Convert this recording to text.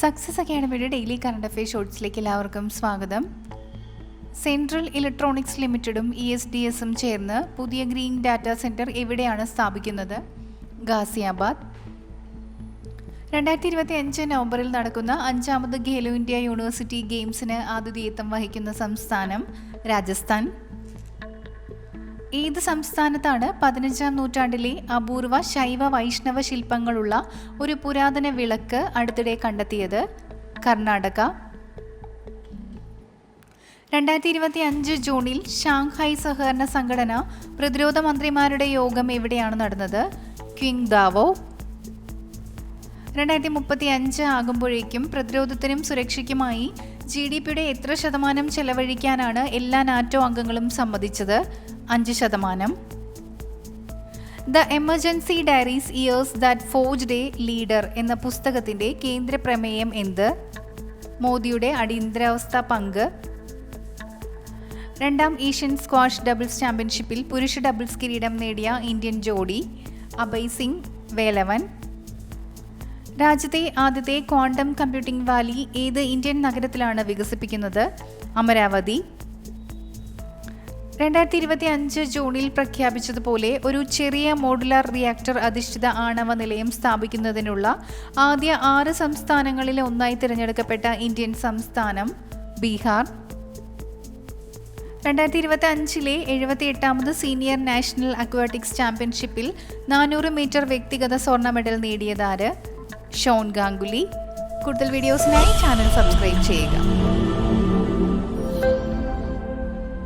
Success അക്കാഡമിയുടെ daily current affair ഷോർട്സിലേക്ക് എല്ലാവർക്കും സ്വാഗതം. Central electronics ലിമിറ്റഡും ESDSും ചേർന്ന് പുതിയ ഗ്രീൻ ഡാറ്റാ സെൻറ്റർ എവിടെയാണ് സ്ഥാപിക്കുന്നത്? ഗാസിയാബാദ്. 2025 നവംബറിൽ നടക്കുന്ന 5ാമത് ഖേലോ ഇന്ത്യ യൂണിവേഴ്സിറ്റി ഗെയിംസിന് ആതിഥേയത്വം വഹിക്കുന്ന സംസ്ഥാനം രാജസ്ഥാൻ. ഏത് സംസ്ഥാനത്താണ് 15ാം നൂറ്റാണ്ടിലെ അപൂർവ ശൈവ വൈഷ്ണവ ശില്പങ്ങളുള്ള ഒരു പുരാതന വിളക്ക് അടുത്തിടെ കണ്ടെത്തിയത്? കർണാടക. 2025 ജൂണിൽ ഷാങ്ഹായ് സഹകരണ സംഘടന പ്രതിരോധ മന്ത്രിമാരുടെ യോഗം എവിടെയാണ് നടന്നത്? ക്വിങ്ദാവോ. 2035 ആകുമ്പോഴേക്കും പ്രതിരോധത്തിനും സുരക്ഷയ്ക്കുമായി GDPയുടെ എത്ര ശതമാനം ചെലവഴിക്കാനാണ് എല്ലാ നാറ്റോ അംഗങ്ങളും സമ്മതിച്ചത്? 5%. The emergency diaries years that forged A leader എന്ന പുസ്തകത്തിൻ്റെ കേന്ദ്ര പ്രമേയം എന്ത്? മോദിയുടെ അടിയന്തരാവസ്ഥ പങ്ക്. 2ാം ഏഷ്യൻ സ്ക്വാഷ് ഡബിൾസ് ചാമ്പ്യൻഷിപ്പിൽ പുരുഷ ഡബിൾസ് കിരീടം നേടിയ ഇന്ത്യൻ ജോഡി അഭയ് സിംഗ് വേലവൻ. രാജ്യത്തെ ആദ്യത്തെ ക്വാണ്ടം കമ്പ്യൂട്ടിംഗ് വാലി ഏത് ഇന്ത്യൻ നഗരത്തിലാണ് വികസിപ്പിക്കുന്നത്? അമരാവതി. 2025 ജൂണിൽ പ്രഖ്യാപിച്ചതുപോലെ ഒരു ചെറിയ മോഡുലാർ റിയാക്ടർ അധിഷ്ഠിത ആണവ നിലയം സ്ഥാപിക്കുന്നതിനുള്ള ആദ്യ 6 സംസ്ഥാനങ്ങളിൽ ഒന്നായി തിരഞ്ഞെടുക്കപ്പെട്ട ഇന്ത്യൻ സംസ്ഥാനം ബീഹാർ. 2025 78ാമത് സീനിയർ നാഷണൽ അക്വാറ്റിക്സ് ചാമ്പ്യൻഷിപ്പിൽ 400 മീറ്റർ വ്യക്തിഗത സ്വർണ്ണ മെഡൽ നേടിയതാര്? ഷോൺ ഗാംഗുലി. കൂടുതൽ വീഡിയോസിനായി ചാനൽ സബ്സ്ക്രൈബ് ചെയ്യുക.